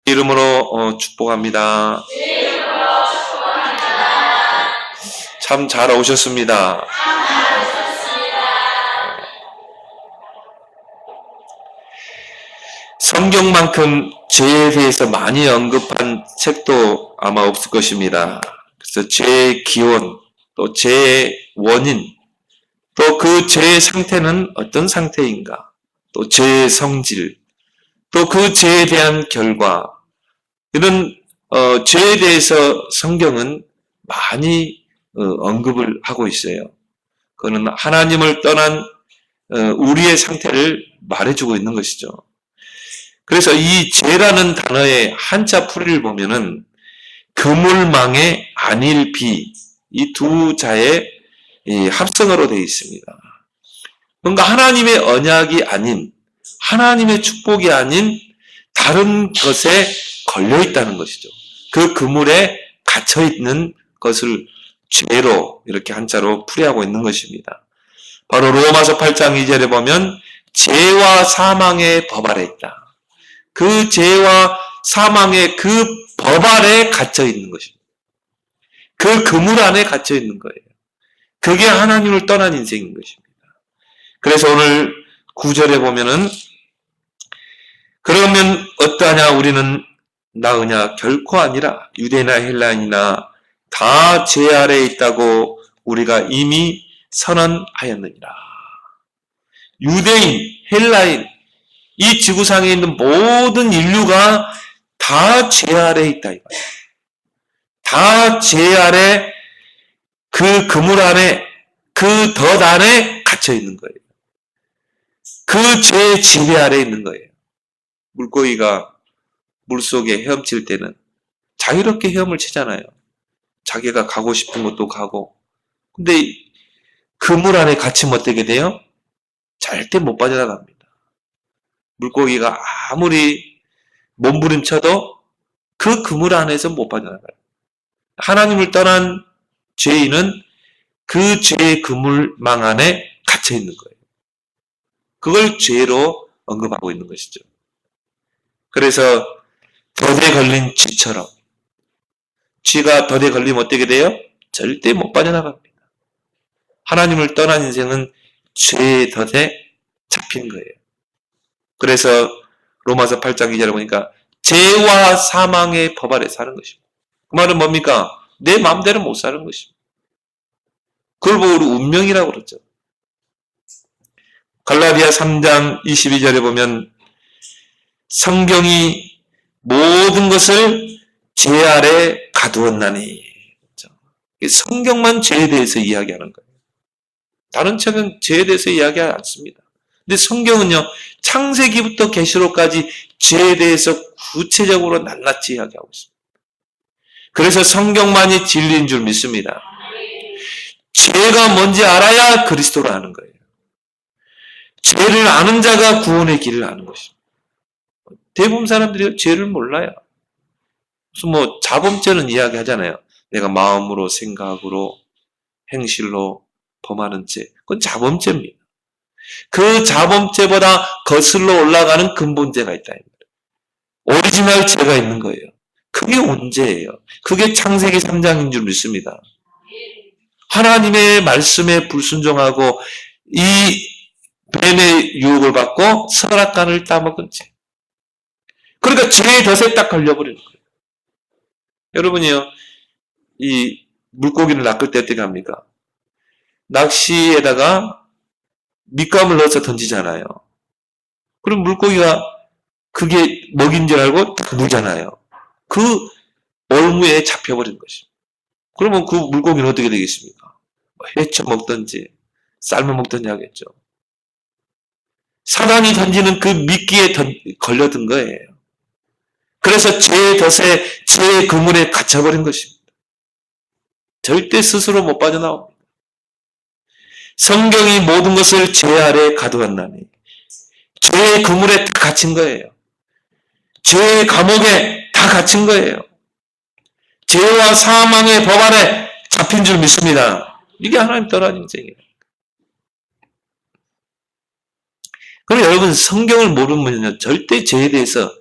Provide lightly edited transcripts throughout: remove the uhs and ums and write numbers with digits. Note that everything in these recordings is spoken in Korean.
이름으로 축복합니다. 참 잘 오셨습니다. 성경만큼 죄에 대해서 많이 언급한 책도 아마 없을 것입니다. 그래서 죄의 기원, 또 죄의 원인, 또 그 죄의 상태는 어떤 상태인가, 또 죄의 성질, 또 그 죄에 대한 결과, 이런 죄에 대해서 성경은 많이 언급을 하고 있어요. 그거는 하나님을 떠난 우리의 상태를 말해주고 있는 것이죠. 그래서 이 죄라는 단어의 한자 풀이를 보면은 그물망의 안일비, 이 두 자의 합성어로 되어 있습니다. 뭔가 하나님의 언약이 아닌, 하나님의 축복이 아닌 다른 것에 걸려 있다는 것이죠. 그 그물에 갇혀 있는 것을 죄로 이렇게 한자로 풀이하고 있는 것입니다. 바로 로마서 8장 2절에 보면 죄와 사망의 법 아래 있다. 그 죄와 사망의 그 법 아래 갇혀 있는 것입니다. 그 그물 안에 갇혀 있는 거예요. 그게 하나님을 떠난 인생인 것입니다. 그래서 오늘 9절에 보면은 그러면 어떠하냐 우리는 나으냐 결코 아니라 유대나 헬라인이나 다 죄 아래에 있다고 우리가 이미 선언하였느니라. 유대인, 헬라인, 이 지구상에 있는 모든 인류가 다 죄 아래에 있다 이거예요. 다 죄 아래 그 그물 안에 그 덫 안에 갇혀 있는 거예요. 그 죄의 지배 아래에 있는 거예요. 물고기가 물속에 헤엄칠 때는 자유롭게 헤엄을 치잖아요. 자기가 가고 싶은 곳도 가고. 근데 그물 안에 갇히면 어떻게 돼요? 절대 못 빠져나갑니다. 물고기가 아무리 몸부림쳐도 그 그물 안에서 못 빠져나가요. 하나님을 떠난 죄인은 그 죄의 그물망 안에 갇혀 있는 거예요. 그걸 죄로 언급하고 있는 것이죠. 그래서 덫에 걸린 쥐처럼 쥐가 덫에 걸리면 어떻게 돼요? 절대 못 빠져나갑니다. 하나님을 떠난 인생은 죄의 덫에 잡힌 거예요. 그래서 로마서 8장 2절에 보니까 죄와 사망의 법 아래 사는 것입니다. 그 말은 뭡니까? 내 마음대로 못 사는 것입니다. 그걸 보고 우리 운명이라고 그러죠. 갈라디아 3장 22절에 보면 성경이 모든 것을 죄 아래 가두었나니. 성경만 죄에 대해서 이야기하는 거예요. 다른 책은 죄에 대해서 이야기하지 않습니다. 근데 성경은요, 창세기부터 계시록까지 죄에 대해서 구체적으로 낱낱이 이야기하고 있습니다. 그래서 성경만이 진리인 줄 믿습니다. 죄가 뭔지 알아야 그리스도를 아는 거예요. 죄를 아는 자가 구원의 길을 아는 것입니다. 대부분 사람들이 죄를 몰라요. 그래서 자범죄는 이야기하잖아요. 내가 마음으로, 생각으로, 행실로 범하는 죄. 그건 자범죄입니다. 그 자범죄보다 거슬러 올라가는 근본죄가 있다. 오리지널 죄가 있는 거예요. 그게 원죄예요. 그게 창세기 3장인 줄 믿습니다. 하나님의 말씀에 불순종하고 이 뱀의 유혹을 받고 선악과를 따먹은 죄. 그러니까 죄의 덫에 딱 걸려버리는 거예요. 여러분이요, 이 물고기를 낚을 때 어떻게 합니까? 낚시에다가 밑감을 넣어서 던지잖아요. 그럼 물고기가 그게 먹인 줄 알고 딱 물잖아요. 그 올무에 잡혀버린 것입니다. 그러면 그 물고기는 어떻게 되겠습니까? 헤쳐 먹든지 삶아 먹든지 하겠죠. 사단이 던지는 그 미끼에 걸려든 거예요. 그래서 죄의 덫에, 죄의 그물에 갇혀버린 것입니다. 절대 스스로 못 빠져나옵니다. 성경이 모든 것을 죄 아래 가두었나니 죄의 그물에 다 갇힌 거예요. 죄의 감옥에 다 갇힌 거예요. 죄와 사망의 법 아래 잡힌 줄 믿습니다. 이게 하나님 떠난 인생이에요. 그럼 여러분 성경을 모르면요 절대 죄에 대해서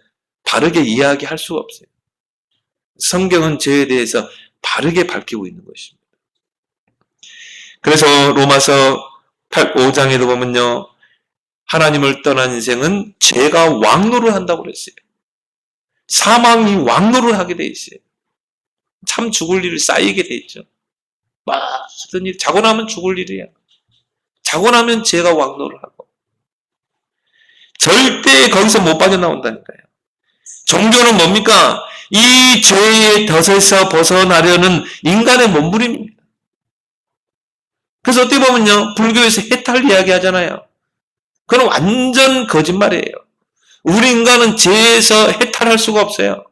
바르게 이야기할 수가 없어요. 성경은 죄에 대해서 바르게 밝히고 있는 것입니다. 그래서 로마서 5장에도 보면요, 하나님을 떠난 인생은 죄가 왕노를 한다고 그랬어요. 사망이 왕노를 하게 돼 있어요. 참 죽을 일이 쌓이게 돼 있죠. 모든 일, 자고 나면 죽을 일이야. 자고 나면 죄가 왕노를 하고. 절대 거기서 못 빠져나온다니까요. 종교는 뭡니까? 이 죄의 덫에서 벗어나려는 인간의 몸부림입니다. 그래서 어떻게 보면요, 불교에서 해탈 이야기 하잖아요. 그건 완전 거짓말이에요. 우리 인간은 죄에서 해탈할 수가 없어요.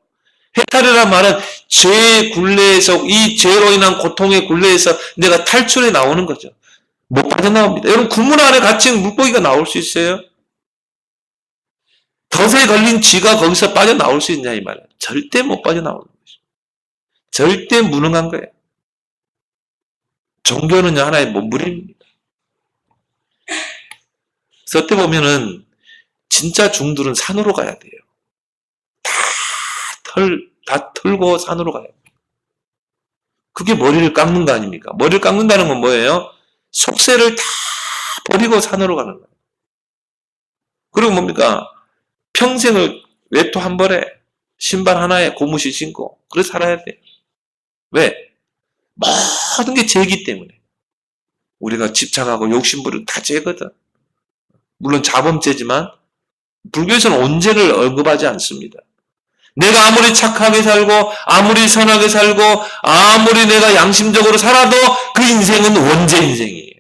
해탈이란 말은 죄의 굴레에서, 이 죄로 인한 고통의 굴레에서 내가 탈출해 나오는 거죠. 못 빠져나옵니다. 여러분, 국물 안에 갇힌 물고기가 나올 수 있어요? 덫에 걸린 쥐가 거기서 빠져나올 수 있냐 이 말이에요. 절대 못 빠져나오는 거죠. 절대 무능한 거예요. 종교는 하나의 몸부림입니다. 그래서 어떻게 보면은 진짜 중들은 산으로 가야 돼요. 다 털고 산으로 가야 돼요. 그게 머리를 깎는 거 아닙니까? 머리를 깎는다는 건 뭐예요? 속세를 다 버리고 산으로 가는 거예요. 그리고 뭡니까? 평생을 외투 한 벌에 신발 하나에 고무신 신고 그래 살아야 돼요. 왜? 모든 게 죄이기 때문에. 우리가 집착하고 욕심부리고 다 죄거든. 물론 자범죄지만 불교에서는 온죄를 언급하지 않습니다. 내가 아무리 착하게 살고 아무리 선하게 살고 아무리 내가 양심적으로 살아도 그 인생은 원죄 인생이에요.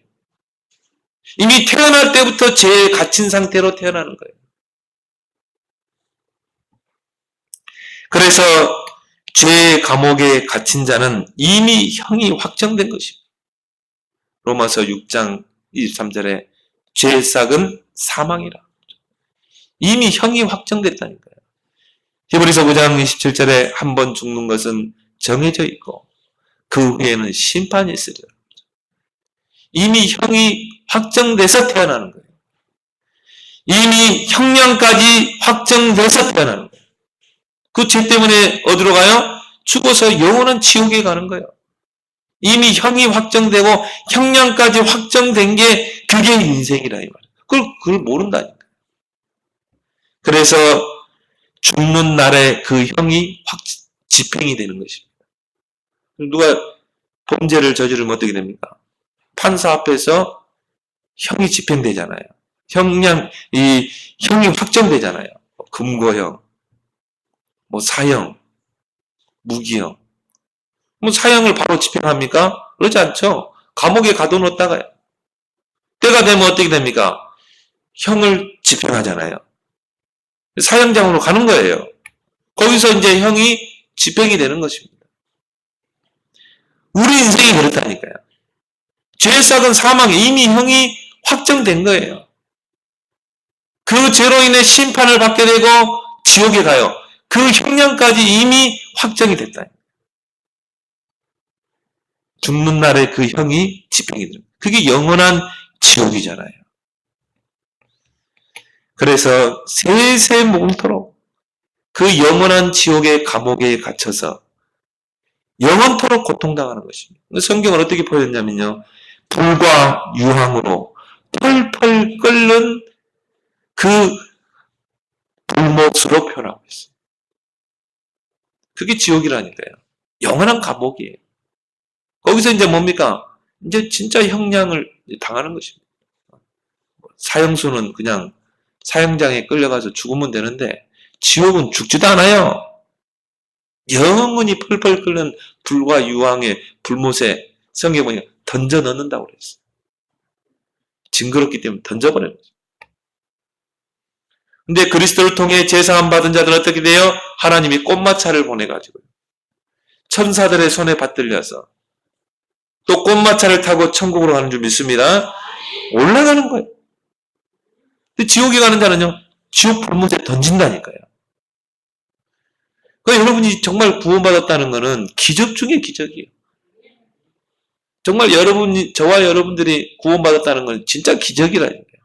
이미 태어날 때부터 죄에 갇힌 상태로 태어나는 거예요. 그래서 죄의 감옥에 갇힌 자는 이미 형이 확정된 것입니다. 로마서 6장 23절에 죄의 싹은 사망이라. 이미 형이 확정됐다니까요. 히브리서 9장 27절에 한 번 죽는 것은 정해져 있고 그 후에는 심판이 있으리라. 이미 형이 확정돼서 태어나는 거예요. 이미 형량까지 확정돼서 태어나는 거예요. 그 죄 때문에 어디로 가요? 죽어서 영원한 지옥에 가는 거예요. 이미 형이 확정되고 형량까지 확정된 게 그게 인생이라 이 말이에요. 그걸 모른다니까. 그래서 죽는 날에 그 형이 집행이 되는 것입니다. 누가 범죄를 저지르면 어떻게 됩니까? 판사 앞에서 형이 집행되잖아요. 형이 확정되잖아요. 금고형, 사형, 무기형. 사형을 바로 집행합니까? 그러지 않죠. 감옥에 가둬놓다가요. 때가 되면 어떻게 됩니까? 형을 집행하잖아요. 사형장으로 가는 거예요. 거기서 이제 형이 집행이 되는 것입니다. 우리 인생이 그렇다니까요. 죄의 싹은 사망에 이미 형이 확정된 거예요. 그 죄로 인해 심판을 받게 되고 지옥에 가요. 그 형량까지 이미 확정이 됐다. 죽는 날에 그 형이 집행이 됩니다. 그게 영원한 지옥이잖아요. 그래서 세세 모금토록 그 영원한 지옥의 감옥에 갇혀서 영원토록 고통당하는 것입니다. 성경은 어떻게 표현했냐면요. 불과 유황으로 펄펄 끓는 그 불못으로 표현하고 있어요. 그게 지옥이라니까요. 영원한 감옥이에요. 거기서 이제 뭡니까? 이제 진짜 형량을 당하는 것입니다. 사형수는 그냥 사형장에 끌려가서 죽으면 되는데 지옥은 죽지도 않아요. 영원히 펄펄 끓는 불과 유황의 불못에 성경에 보니까 던져 넣는다고 그랬어요. 징그럽기 때문에 던져버려요. 근데 그리스도를 통해 제사함 받은 자들은 어떻게 돼요? 하나님이 꽃마차를 보내가지고 천사들의 손에 받들려서 또 꽃마차를 타고 천국으로 가는 줄 믿습니다. 올라가는 거예요. 근데 지옥에 가는 자는요, 지옥 불못에 던진다니까요. 그러니까 여러분이 정말 구원받았다는 것은 기적 중에 기적이에요. 정말 저와 여러분들이 구원받았다는 건 진짜 기적이라니까요.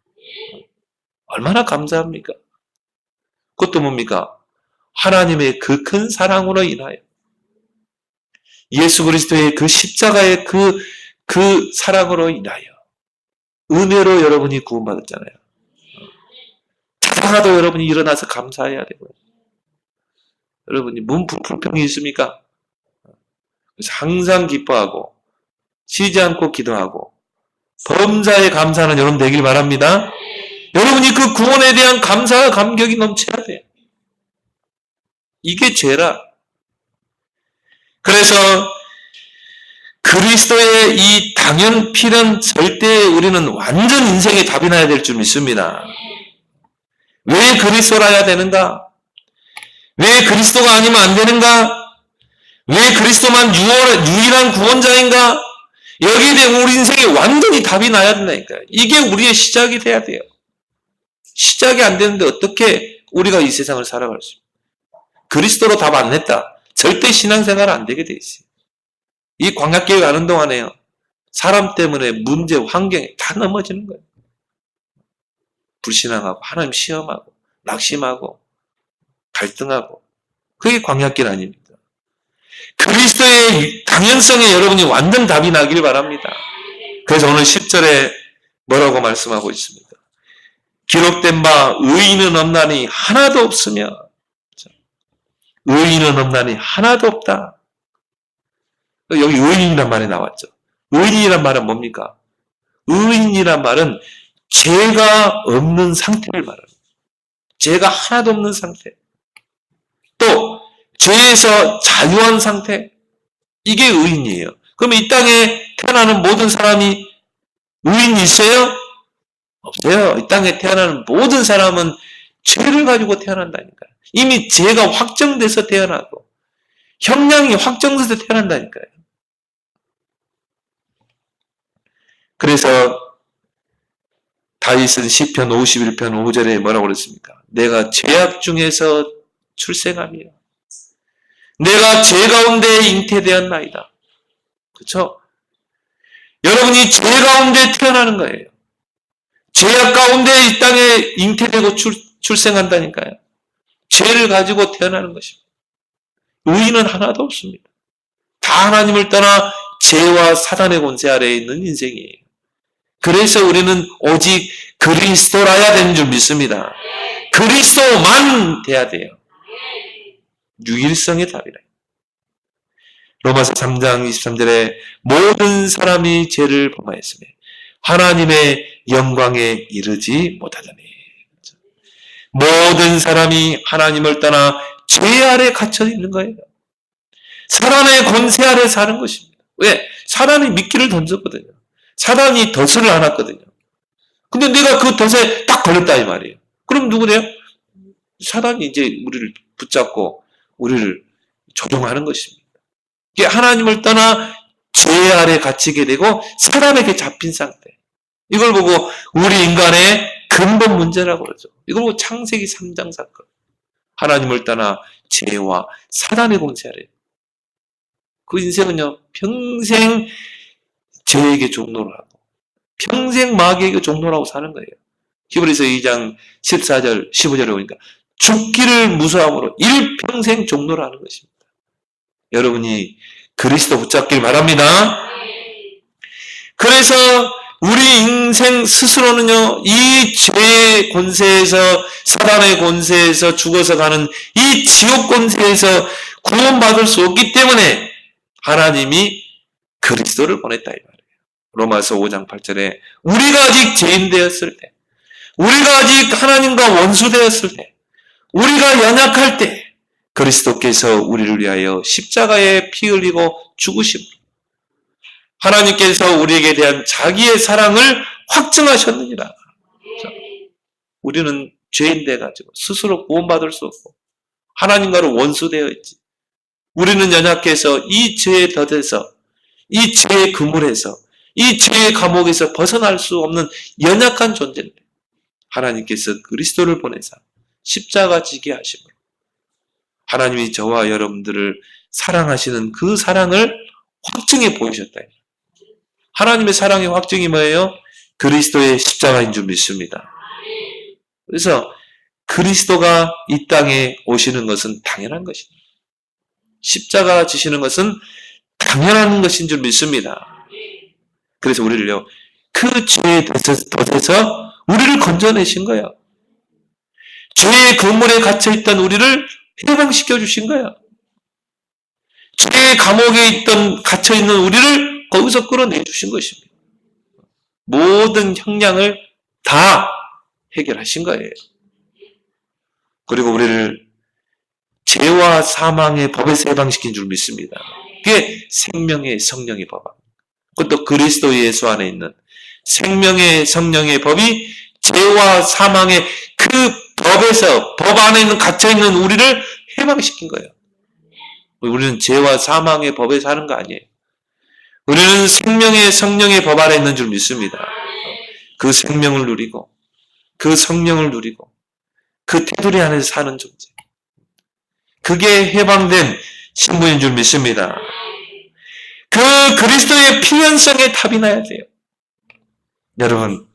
얼마나 감사합니까? 그것도 뭡니까? 하나님의 그 큰 사랑으로 인하여 예수 그리스도의 그 십자가의 그 사랑으로 인하여 은혜로 여러분이 구원받았잖아요. 자다가도 여러분이 일어나서 감사해야 되고요. 여러분이 불평이 있습니까? 그래서 항상 기뻐하고 쉬지 않고 기도하고 범사에 감사하는 여러분 되길 바랍니다. 여러분이 그 구원에 대한 감사와 감격이 넘쳐야 돼요. 이게 죄라. 그래서 그리스도의 이 당연필은 절대 우리는 완전 인생의 답이 나야 될 줄 믿습니다. 왜 그리스도라야 되는가? 왜 그리스도가 아니면 안 되는가? 왜 그리스도만 유일한 구원자인가? 여기에 대해 우리 인생에 완전히 답이 나야 된다니까요. 이게 우리의 시작이 돼야 돼요. 시작이 안 되는데 어떻게 우리가 이 세상을 살아갈 수 있습니까? 그리스도로 답 안 냈다. 절대 신앙생활 안 되게 돼 있어요. 이 광야길 가는 동안에요. 사람 때문에 문제, 환경에 다 넘어지는 거예요. 불신앙하고 하나님 시험하고 낙심하고 갈등하고 그게 광야길 아닙니다. 그리스도의 당연성에 여러분이 완전 답이 나길 바랍니다. 그래서 오늘 10절에 뭐라고 말씀하고 있습니다. 기록된 바 의인은 없나니 하나도 없으며 의인은 없나니 하나도 없다. 여기 의인이란 말이 나왔죠. 의인이란 말은 뭡니까? 의인이란 말은 죄가 없는 상태를 말합니다. 죄가 하나도 없는 상태. 또 죄에서 자유한 상태. 이게 의인이에요. 그럼 이 땅에 태어나는 모든 사람이 의인이 있어요? 없어요. 이 땅에 태어나는 모든 사람은 죄를 가지고 태어난다니까요. 이미 죄가 확정돼서 태어나고 형량이 확정돼서 태어난다니까요. 그래서 다윗은 시편 51편 5절에 뭐라고 그랬습니까? 내가 죄악 중에서 출생하며 내가 죄 가운데 잉태되었나이다. 그렇죠? 여러분이 죄 가운데 태어나는 거예요. 죄악 가운데 이 땅에 잉태되고 출생한다니까요. 죄를 가지고 태어나는 것입니다. 의인은 하나도 없습니다. 다 하나님을 떠나 죄와 사단의 권세 아래에 있는 인생이에요. 그래서 우리는 오직 그리스도라야 되는 줄 믿습니다. 그리스도만 돼야 돼요. 유일성의 답이라. 로마서 3장 23절에 모든 사람이 죄를 범하였으며 하나님의 영광에 이르지 못하더니 모든 사람이 하나님을 떠나 죄 아래 갇혀 있는 거예요. 사단의 권세 아래 사는 것입니다. 왜? 사단이 미끼를 던졌거든요. 사단이 덫을 안았거든요. 근데 내가 그 덫에 딱 걸렸다 이 말이에요. 그럼 누구래요? 사단이 이제 우리를 붙잡고 우리를 조종하는 것입니다. 하나님을 떠나 죄 아래 갇히게 되고 사단에게 잡힌 상태. 이걸 보고 우리 인간의 근본 문제라고 그러죠. 이걸 보고 창세기 3장 사건. 하나님을 떠나 죄와 사단의 권세 아래. 그 인생은요, 평생 죄에게 종노를 하고 평생 마귀에게 종노를 하고 사는 거예요. 히브리서 2장 14절 15절에 보니까 죽기를 무서함으로 일평생 종노를 하는 것입니다. 여러분이 그리스도 붙잡길 바랍니다. 그래서 우리 인생 스스로는요, 이 죄의 권세에서 사단의 권세에서 죽어서 가는 이 지옥 권세에서 구원받을 수 없기 때문에 하나님이 그리스도를 보냈다 이 말이에요. 로마서 5장 8절에 우리가 아직 죄인 되었을 때, 우리가 아직 하나님과 원수 되었을 때, 우리가 연약할 때 그리스도께서 우리를 위하여 십자가에 피 흘리고 죽으심으로 하나님께서 우리에게 대한 자기의 사랑을 확증하셨느니라. 우리는 죄인 돼가지고 스스로 구원받을 수 없고 하나님과는 원수되어 있지. 우리는 연약해서 이 죄의 덫에서, 이 죄의 그물에서, 이 죄의 감옥에서 벗어날 수 없는 연약한 존재인데 하나님께서 그리스도를 보내사 십자가 지게 하심으로 하나님이 저와 여러분들을 사랑하시는 그 사랑을 확증해 보이셨다. 하나님의 사랑의 확증이 뭐예요? 그리스도의 십자가인 줄 믿습니다. 그래서 그리스도가 이 땅에 오시는 것은 당연한 것입니다. 십자가 지시는 것은 당연한 것인 줄 믿습니다. 그래서 우리를요, 그 죄의 덫에서 우리를 건져내신 거예요. 죄의 그물에 갇혀있던 우리를 해방시켜 주신 거예요. 죄의 감옥에 갇혀있는 우리를 거기서 끌어내 주신 것입니다. 모든 형량을 다 해결하신 거예요. 그리고 우리를 죄와 사망의 법에서 해방시킨 줄 믿습니다. 그게 생명의 성령의 법. 그것도 그리스도 예수 안에 있는 생명의 성령의 법이 죄와 사망의 그 법에서, 법 안에 있는 갇혀있는 우리를 해방시킨 거예요. 우리는 죄와 사망의 법에 사는 거 아니에요. 우리는 생명의 성령의 법 안에 있는 줄 믿습니다. 그 생명을 누리고, 그 성령을 누리고, 그 테두리 안에서 사는 존재. 그게 해방된 신부인 줄 믿습니다. 그 그리스도의 필연성에 탑이 나야 돼요. 여러분,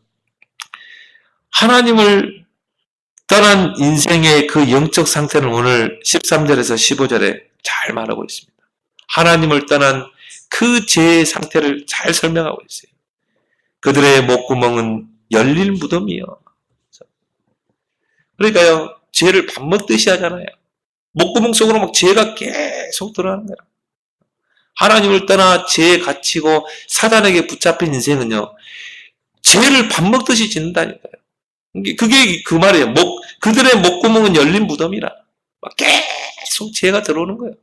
하나님을 떠난 인생의 그 영적 상태를 오늘 13절에서 15절에 잘 말하고 있습니다. 하나님을 떠난 그 죄의 상태를 잘 설명하고 있어요. 그들의 목구멍은 열릴 무덤이요. 그러니까요, 죄를 밥 먹듯이 하잖아요. 목구멍 속으로 막 죄가 계속 들어가는 거예요. 하나님을 떠나 죄에 갇히고 사단에게 붙잡힌 인생은요, 죄를 밥 먹듯이 짓는다니까요. 그게 그 말이에요. 그들의 목구멍은 열린 무덤이라. 막 계속 죄가 들어오는 거예요.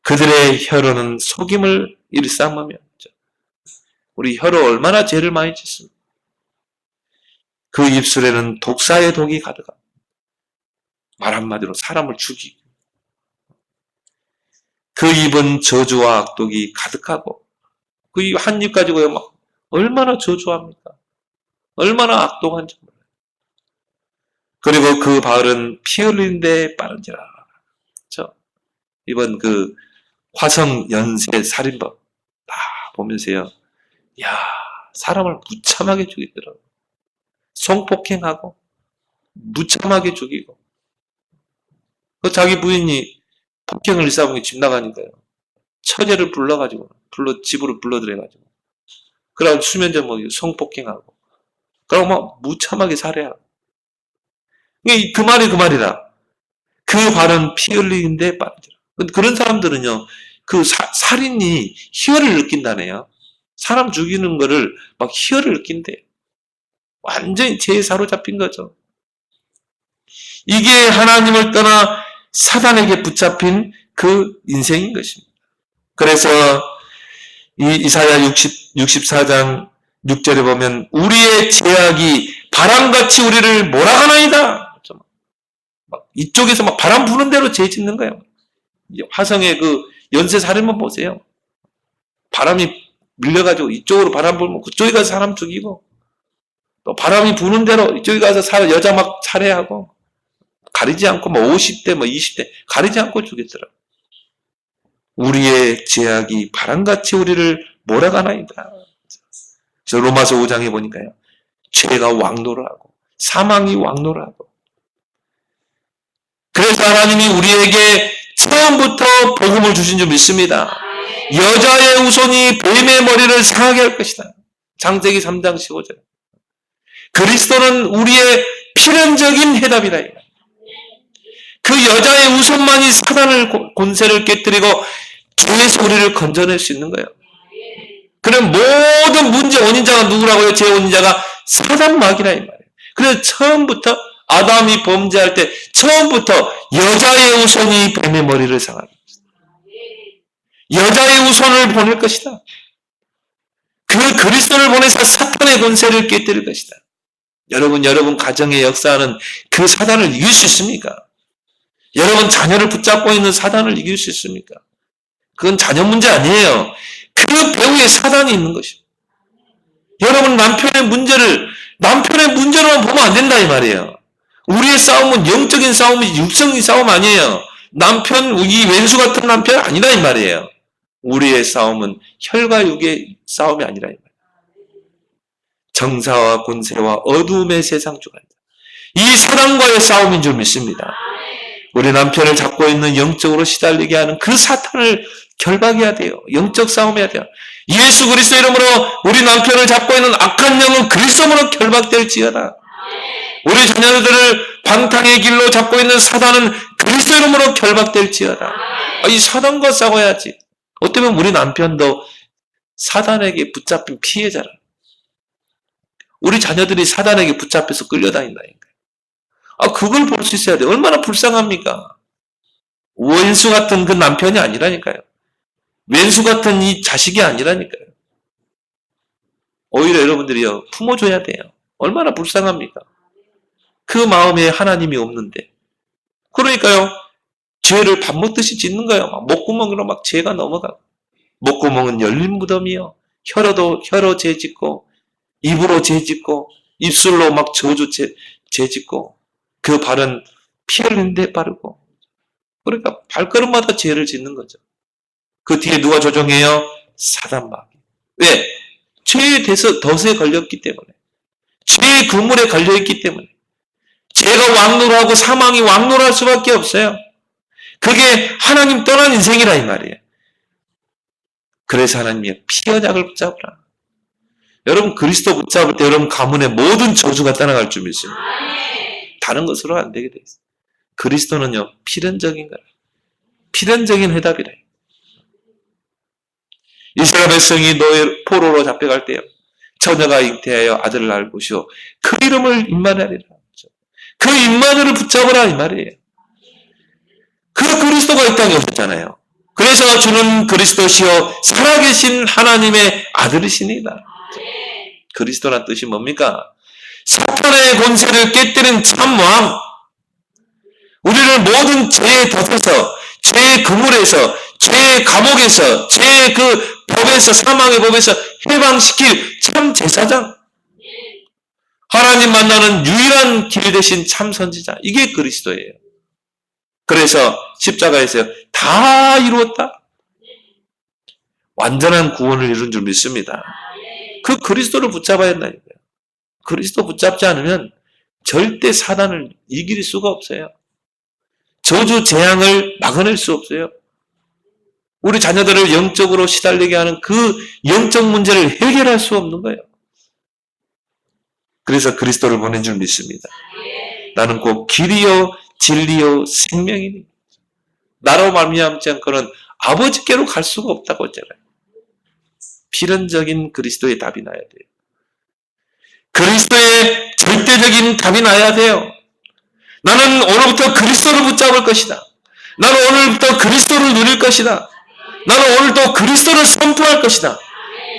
그들의 혀로는 속임을 일삼으며. 우리 혀로 얼마나 죄를 많이 짓습니까? 그 입술에는 독사의 독이 가득하고, 말 한마디로 사람을 죽이고, 그 입은 저주와 악독이 가득하고, 그 입 한 입 가지고요, 막 얼마나 저주합니까? 얼마나 악독한지 몰라요. 그리고 그 발은 피 흘리는 데 빠른지라. 그렇죠? 이번 그 화성 연쇄 살인법 다 보면서요, 야, 사람을 무참하게 죽이더라고. 성폭행하고 무참하게 죽이고, 그 자기 부인이 폭행을 일삼은 집 나가니까요, 처제를 집으로 불러들여가지고, 그러고 수면제 먹이고 성폭행하고, 그러고 막 무참하게 살해하고. 그 말이 그 말이라. 그 발은 피 흘리는데 빠르더라. 그런 사람들은요, 그 살인이 희열을 느낀다네요. 사람 죽이는 거를 막 희열을 느낀대요. 완전히 죄에 사로잡힌 거죠. 이게 하나님을 떠나 사단에게 붙잡힌 그 인생인 것입니다. 그래서 이사야 64장 6절에 보면 우리의 죄악이 바람같이 우리를 몰아가나이다. 막 이쪽에서 막 바람 부는 대로 죄 짓는 거예요. 화성의 그 연쇄 살인만 보세요. 바람이 밀려가지고 이쪽으로 바람 불면 그쪽에 가서 사람 죽이고, 또 바람이 부는 대로 이쪽에 가서 여자 막 살해하고, 가리지 않고 뭐 50대 뭐 20대 가리지 않고 죽였더라고요. 우리의 죄악이 바람같이 우리를 몰아가나이다. 그래서 로마서 5장에 보니까요, 죄가 왕노를 하고 사망이 왕노를 하고, 그래서 하나님이 우리에게 처음부터 복음을 주신 줄 믿습니다. 여자의 후손이 뱀의 머리를 상하게 할 것이다. 창세기 3장 15절. 그리스도는 우리의 필연적인 해답이다. 그 여자의 후손만이 사단을 권세를 깨뜨리고 죄에서 우리를 건져낼 수 있는 거예요. 그럼 모든 문제 원인자가 누구라고요? 죄 원인자가 사단 마귀라 이 말이에요. 그래서 처음부터 아담이 범죄할 때 처음부터 여자의 후손이 뱀의 머리를 상하게 했습니다. 여자의 후손을 보낼 것이다. 그 그리스도를 보내서 사탄의 권세를 깨뜨릴 것이다. 여러분 가정에 역사하는 그 사단을 이길 수 있습니까? 여러분 자녀를 붙잡고 있는 사단을 이길 수 있습니까? 그건 자녀 문제 아니에요. 그 배후에 사단이 있는 것입니다. 여러분 남편의 문제로만 보면 안 된다 이 말이에요. 우리의 싸움은 영적인 싸움이지 육성의 싸움 아니에요. 이 왼수 같은 남편 아니다 이 말이에요. 우리의 싸움은 혈과 육의 싸움이 아니라 이 말이에요. 정사와 권세와 어두움의 세상 주관자. 이 사단과의 싸움인 줄 믿습니다. 우리 남편을 잡고 있는 영적으로 시달리게 하는 그 사탄을 결박해야 돼요. 영적 싸움해야 돼요. 예수 그리스도 이름으로 우리 남편을 잡고 있는 악한 영은 그리스도로 결박될지어다. 우리 자녀들을 방탕의 길로 잡고 있는 사단은 그리스도 이름으로 결박될지어다. 이 사단과 싸워야지. 어쩌면 우리 남편도 사단에게 붙잡힌 피해자라. 우리 자녀들이 사단에게 붙잡혀서 끌려다닌다니까요. 그걸 볼 수 있어야 돼. 얼마나 불쌍합니까? 원수 같은 그 남편이 아니라니까요. 왼수 같은 이 자식이 아니라니까요. 오히려 여러분들이요, 품어줘야 돼요. 얼마나 불쌍합니까? 그 마음에 하나님이 없는데. 그러니까요, 죄를 밥 먹듯이 짓는 거예요. 목구멍으로 막 죄가 넘어가고. 목구멍은 열린 무덤이요. 혀로 죄 짓고, 입으로 죄 짓고, 입술로 막 저주 죄 짓고, 그 발은 피 흘리는 데 빠르고. 그러니까 발걸음마다 죄를 짓는 거죠. 그 뒤에 누가 조종해요? 사단마귀. 왜? 죄의 덫에 걸렸기 때문에. 죄의 그물에 걸려있기 때문에. 죄가 왕노하고 사망이 왕노할 수밖에 없어요. 그게 하나님 떠난 인생이라 이 말이에요. 그래서 하나님이 피언약을 붙잡으라. 여러분 그리스도 붙잡을 때 여러분 가문의 모든 저주가 떠나갈 줄 믿습니다. 다른 것으로 안 되게 돼 있어요. 그리스도는요 필연적인 거라. 필연적인 해답이래. 이스라엘 백성이 노예 포로로 잡혀갈 때요. 처녀가 잉태하여 아들을 낳을 것이요. 그 이름을 임마누엘이라. 그 임마누엘을 붙잡으라 이 말이에요. 그 그리스도가 이 땅에 오셨잖아요. 그래서 주는 그리스도시요 살아계신 하나님의 아들이시니라. 그리스도란 뜻이 뭡니까? 사탄의 권세를 깨뜨린 참왕. 우리를 모든 죄의 덫에서, 죄의 그물에서, 죄의 감옥에서, 죄의 그 법에서, 사망의 법에서 해방시킬 참 제사장. 하나님 만나는 유일한 길 대신 참 선지자. 이게 그리스도예요. 그래서 십자가에서 다 이루었다. 완전한 구원을 이룬 줄 믿습니다. 그 그리스도를 붙잡아야 한다니까요. 그리스도 붙잡지 않으면 절대 사단을 이길 수가 없어요. 저주 재앙을 막아낼 수 없어요. 우리 자녀들을 영적으로 시달리게 하는 그 영적 문제를 해결할 수 없는 거예요. 그래서 그리스도를 보낸 줄 믿습니다. 나는 곧 길이요 진리요 생명이니 나로 말미암지 않고는 아버지께로 갈 수가 없다고 했잖아요. 필연적인 그리스도의 답이 나야 돼요. 그리스도의 절대적인 답이 나야 돼요. 나는 오늘부터 그리스도를 붙잡을 것이다. 나는 오늘부터 그리스도를 누릴 것이다. 나는 오늘도 그리스도를 선포할 것이다.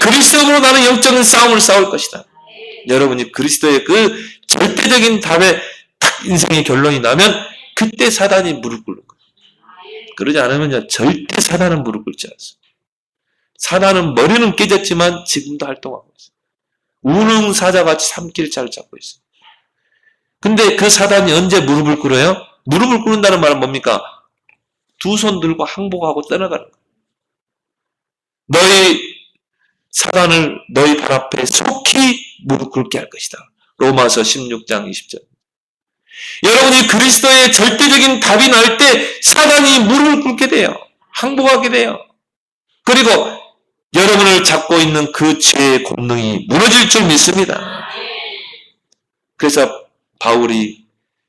그리스도로 나는 영적인 싸움을 싸울 것이다. 여러분이 그리스도의 그 절대적인 답에 딱 인생의 결론이 나면 그때 사단이 무릎 꿇는 거예요. 그러지 않으면요 절대 사단은 무릎 꿇지 않습니다. 사단은 머리는 깨졌지만 지금도 활동하고 있어요. 우능사자같이 삼킬 자를 잡고 있어요. 근데 그 사단이 언제 무릎을 꿇어요? 무릎을 꿇는다는 말은 뭡니까? 두 손 들고 항복하고 떠나가는 거예요. 너희 사단을 너희 발 앞에 속히 무릎 꿇게 할 것이다. 로마서 16장 20절. 여러분이 그리스도의 절대적인 답이 나올 때 사단이 무릎을 꿇게 돼요. 항복하게 돼요. 그리고 여러분을 잡고 있는 그 죄의 권능이 무너질 줄 믿습니다. 그래서 바울이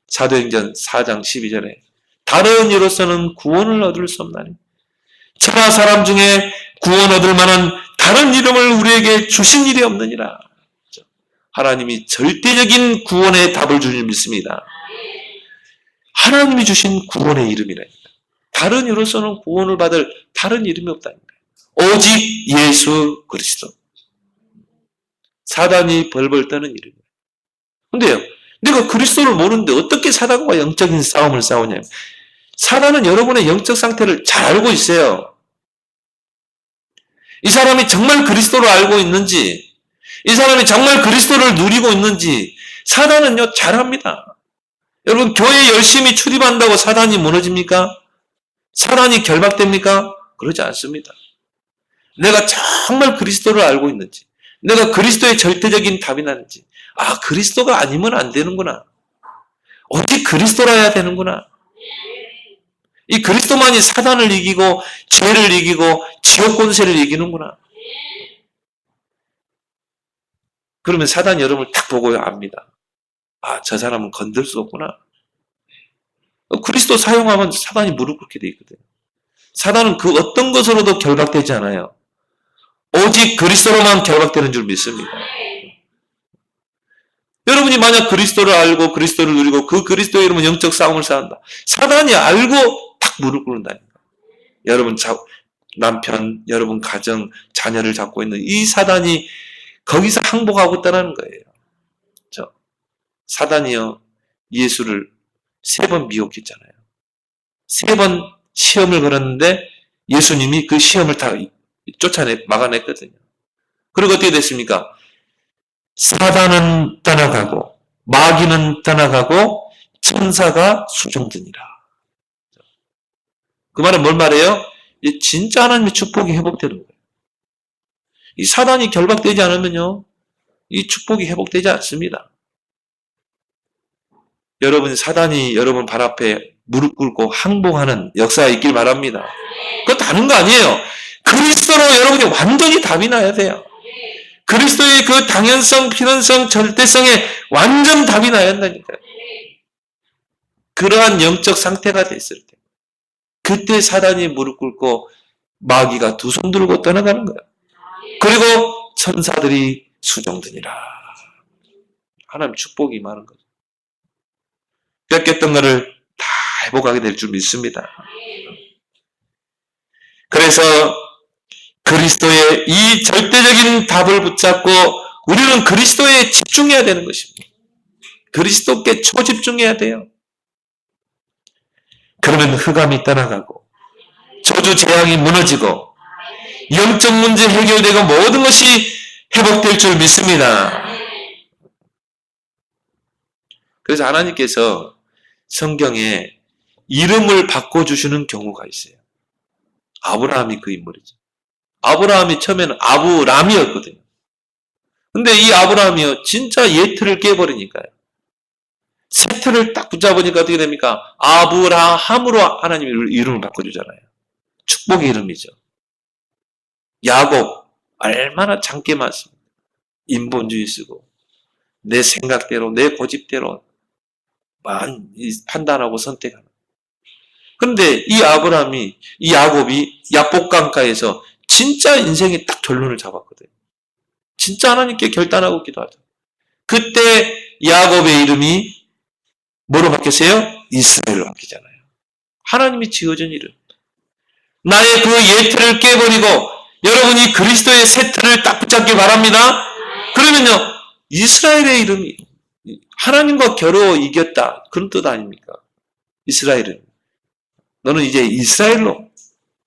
사도행전 4장 12절에 다른 이로서는 구원을 얻을 수 없나니 천하 사람 중에 구원 얻을 만한 다른 이름을 우리에게 주신 일이 없느니라. 하나님이 절대적인 구원의 답을 주는 줄 믿습니다. 하나님이 주신 구원의 이름이랍니다. 다른 이로서는 구원을 받을 다른 이름이 없다니까. 오직 예수 그리스도. 사단이 벌벌 떠는 이름이에요. 근데요, 내가 그리스도를 모르는데 어떻게 사단과 영적인 싸움을 싸우냐면, 사단은 여러분의 영적 상태를 잘 알고 있어요. 이 사람이 정말 그리스도를 알고 있는지, 이 사람이 정말 그리스도를 누리고 있는지, 사단은요, 잘 압니다. 여러분, 교회 열심히 출입한다고 사단이 무너집니까? 사단이 결박됩니까? 그러지 않습니다. 내가 정말 그리스도를 알고 있는지, 내가 그리스도의 절대적인 답이 나는지, 그리스도가 아니면 안 되는구나. 오직 그리스도라야 되는구나. 이 그리스도만이 사단을 이기고 죄를 이기고 지옥 권세를 이기는구나. 그러면 사단이 여러분을 딱 보고 압니다. 아, 저 사람은 건들 수 없구나. 그리스도 사용하면 사단이 무릎 꿇게 돼 있거든요. 사단은 그 어떤 것으로도 결박되지 않아요. 오직 그리스도로만 결박되는 줄 믿습니다. 여러분이 만약 그리스도를 알고 그리스도를 누리고 그 그리스도의 이름은 영적 싸움을 싸운다. 사단이 알고 딱 무릎 꿇는다니까. 여러분 남편, 여러분 가정, 자녀를 잡고 있는 이 사단이 거기서 항복하고 있다는 거예요. 사단이요, 예수를 3번 미혹했잖아요. 3번 시험을 걸었는데 예수님이 그 시험을 다 막아냈거든요. 그리고 어떻게 됐습니까? 사단은 떠나가고 마귀는 떠나가고 천사가 수종드니라. 그 말은 뭘 말해요? 진짜 하나님의 축복이 회복되는 거예요. 이 사단이 결박되지 않으면요, 이 축복이 회복되지 않습니다. 여러분, 사단이 여러분 발 앞에 무릎 꿇고 항복하는 역사가 있길 바랍니다. 그거 다른 거 아니에요. 그리스도로 여러분이 완전히 답이 나야 돼요. 그리스도의 그 당연성, 필연성, 절대성에 완전 답이 나야 한다니까요. 그러한 영적 상태가 됐을 때, 그때 사단이 무릎 꿇고 마귀가 두 손 들고 떠나가는 거예요. 그리고 천사들이 수종드니라. 하나님 축복이 많은 거죠. 뺏겼던 것을 다 회복하게 될 줄 믿습니다. 그래서 그리스도의 이 절대적인 답을 붙잡고 우리는 그리스도에 집중해야 되는 것입니다. 그리스도께 초집중해야 돼요. 그러면 흑암이 떠나가고 저주 재앙이 무너지고 영적 문제 해결되고 모든 것이 회복될 줄 믿습니다. 그래서 하나님께서 성경에 이름을 바꿔주시는 경우가 있어요. 아브라함이 그 인물이죠. 아브라함이 처음에는 아브람이었거든요. 근데 이 아브라함이요, 진짜 예틀을 깨버리니까요. 세틀을 딱 붙잡으니까 어떻게 됩니까? 아브라함으로 하나님이 이름을 바꿔주잖아요. 축복의 이름이죠. 야곱, 얼마나 장게 많습니다. 인본주의 쓰고 내 생각대로, 내 고집대로 판단하고 선택하는. 그런데 이 아브라함이, 이 야곱이 야복강가에서 진짜 인생의 딱 결론을 잡았거든요. 진짜 하나님께 결단하고 기도하죠. 그때 야곱의 이름이 뭐로 바뀌었어요? 이스라엘로 바뀌잖아요. 하나님이 지어준 이름. 나의 그 예틀을 깨버리고 여러분이 그리스도의 새 틀을 딱 붙잡기 바랍니다. 그러면요, 이스라엘의 이름이 하나님과 겨루어 이겼다, 그런 뜻 아닙니까? 이스라엘은 너는 이제 이스라엘로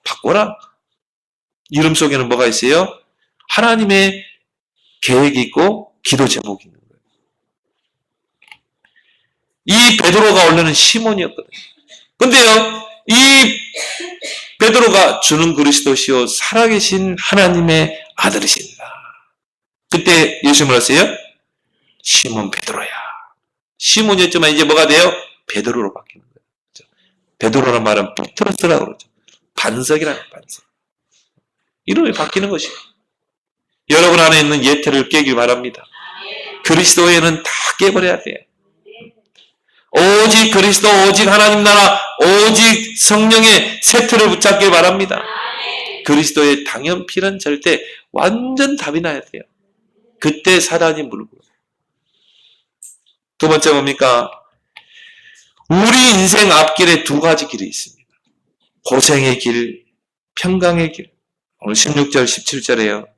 바꿔라. 이름 속에는 뭐가 있어요? 하나님의 계획이 있고 기도 제목이 있는 거예요. 이 베드로가 원래는 시몬이었거든요. 근데요, 이 베드로가 주는 그리스도시요 살아계신 하나님의 아들이십니다. 그때 예수 뭐랬어요? 시몬 베드로야. 시몬이었지만 이제 뭐가 돼요? 베드로로 바뀌는 거예요. 그렇죠? 베드로라는 말은 페트로스라고 그러죠. 반석이라는 반석. 이름이 바뀌는 것이에요. 여러분 안에 있는 예태를 깨길 바랍니다. 그리스도에는 다 깨버려야 돼요. 오직 그리스도, 오직 하나님 나라, 오직 성령의 세트를 붙잡길 바랍니다. 그리스도의 당연, 필연, 절대 완전 답이 나야 돼요. 그때 사단이 물고. 두 번째 뭡니까? 우리 인생 앞길에 두 가지 길이 있습니다. 고생의 길, 평강의 길. 오늘 16절, 17절에요.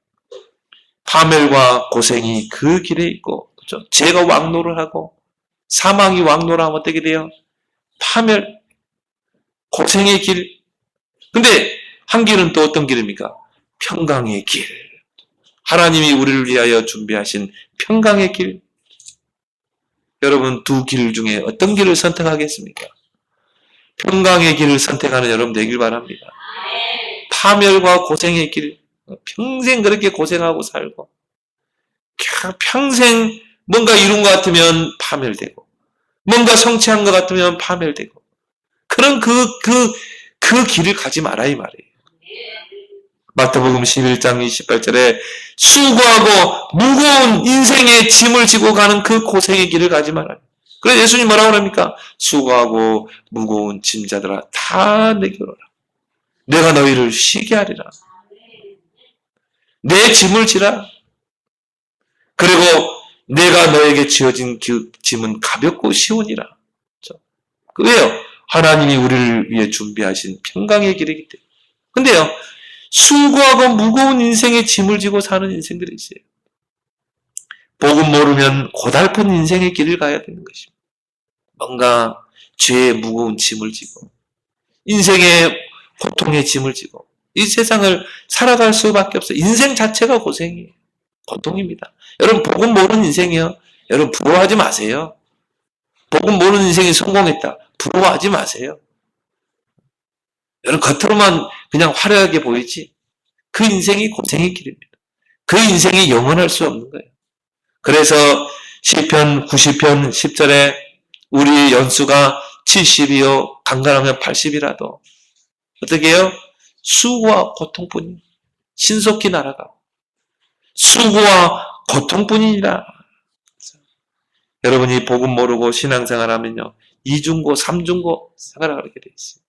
파멸과 고생이 그 길에 있고, 그렇죠? 죄가 왕노를 하고, 사망이 왕노를 하면 어떻게 돼요? 파멸, 고생의 길. 근데 한 길은 또 어떤 길입니까? 평강의 길. 하나님이 우리를 위하여 준비하신 평강의 길. 여러분 두 길 중에 어떤 길을 선택하겠습니까? 평강의 길을 선택하는 여러분 되길 바랍니다. 파멸과 고생의 길. 평생 그렇게 고생하고 살고 평생 뭔가 이룬 것 같으면 파멸되고 뭔가 성취한 것 같으면 파멸되고. 그런 그 길을 가지 마라 이 말이에요. 마태복음 11장 28절에 수고하고 무거운 인생의 짐을 지고 가는 그 고생의 길을 가지 마라. 그래서 예수님 뭐라고 합니까? 수고하고 무거운 짐자들아 다 내게로 오라. 내가 너희를 쉬게 하리라. 내 짐을 지라. 그리고 내가 너에게 지어진 그 짐은 가볍고 쉬우니라. 왜요? 하나님이 우리를 위해 준비하신 평강의 길이기 때문에. 근데요, 수고하고 무거운 인생의 짐을 지고 사는 인생들이 있어요. 복음 모르면 고달픈 인생의 길을 가야 되는 것입니다. 뭔가 죄의 무거운 짐을 지고 인생의 고통의 짐을 지고 이 세상을 살아갈 수밖에 없어요. 인생 자체가 고생이에요. 고통입니다. 여러분 복음 모르는 인생이요. 여러분 부러워하지 마세요. 복음 모르는 인생이 성공했다. 부러워하지 마세요. 여러분 겉으로만 그냥 화려하게 보이지 그 인생이 고생의 길입니다. 그 인생이 영원할 수 없는 거예요. 그래서 시편 90편 10절에 우리 연수가 70이요 강간하면 80이라도 어떻게 해요? 수고와 고통뿐이 신속히 날아가고 수고와 고통뿐이니라. 여러분이 복음 모르고 신앙생활 하면요 2중고 3중고 생활을 하게 돼 있어요.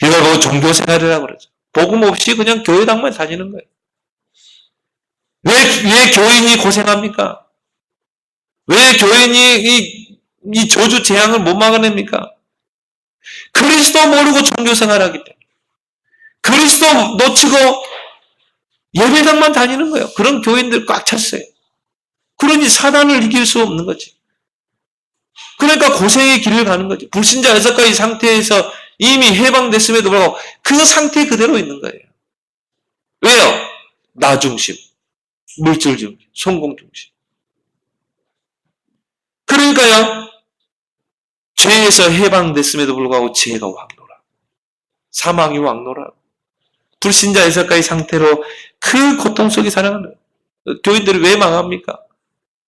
이걸 보고 종교생활이라고 그러죠. 복음 없이 그냥 교회당만 다니는 거예요. 왜 교인이 고생합니까? 왜 교인이 이 저주 재앙을 못 막아냅니까? 그리스도 모르고 종교생활하기 때문에. 그리스도 놓치고 예배당만 다니는 거예요. 그런 교인들 꽉 찼어요. 그러니 사단을 이길 수 없는 거지. 그러니까 고생의 길을 가는 거지. 불신자 여섯가지 상태에서 이미 해방됐음에도 불구하고 그 상태 그대로 있는 거예요. 왜요? 나 중심, 물질 중심, 성공 중심. 그러니까요. 죄에서 해방됐음에도 불구하고 죄가 왕노라. 사망이 왕노라. 불신자 여섯가지 상태로 그 고통 속에 살아가는 거예요. 교인들이 왜 망합니까?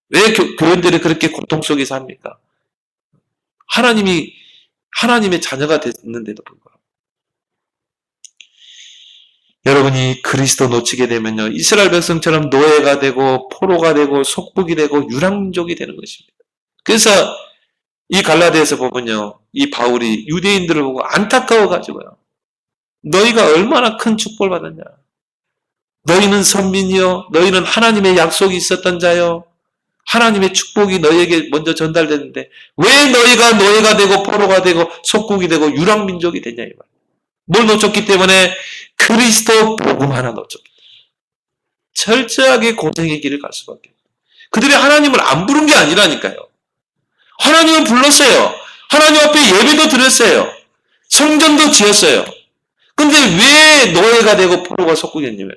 왜 교인들이 그렇게 고통 속에 삽니까? 하나님의 자녀가 됐는데도 불구하고. 여러분이 그리스도 놓치게 되면요. 이스라엘 백성처럼 노예가 되고 포로가 되고 속국이 되고 유랑민족이 되는 것입니다. 그래서 이 갈라디아에서 보면요. 이 바울이 유대인들을 보고 안타까워가지고요. 너희가 얼마나 큰 축복을 받았냐. 너희는 선민이요. 너희는 하나님의 약속이 있었던 자요. 하나님의 축복이 너희에게 먼저 전달됐는데 왜 너희가 노예가 되고 포로가 되고 속국이 되고 유랑민족이 되냐 이 말. 뭘 놓쳤기 때문에 그리스도 복음 하나 놓쳤기 때문에 철저하게 고생의 길을 갈 수밖에 없어요. 그들이 하나님을 안 부른 게 아니라니까요. 하나님은 불렀어요. 하나님 앞에 예배도 드렸어요. 성전도 지었어요. 근데 왜 노예가 되고 포로가 속국이 됐냐면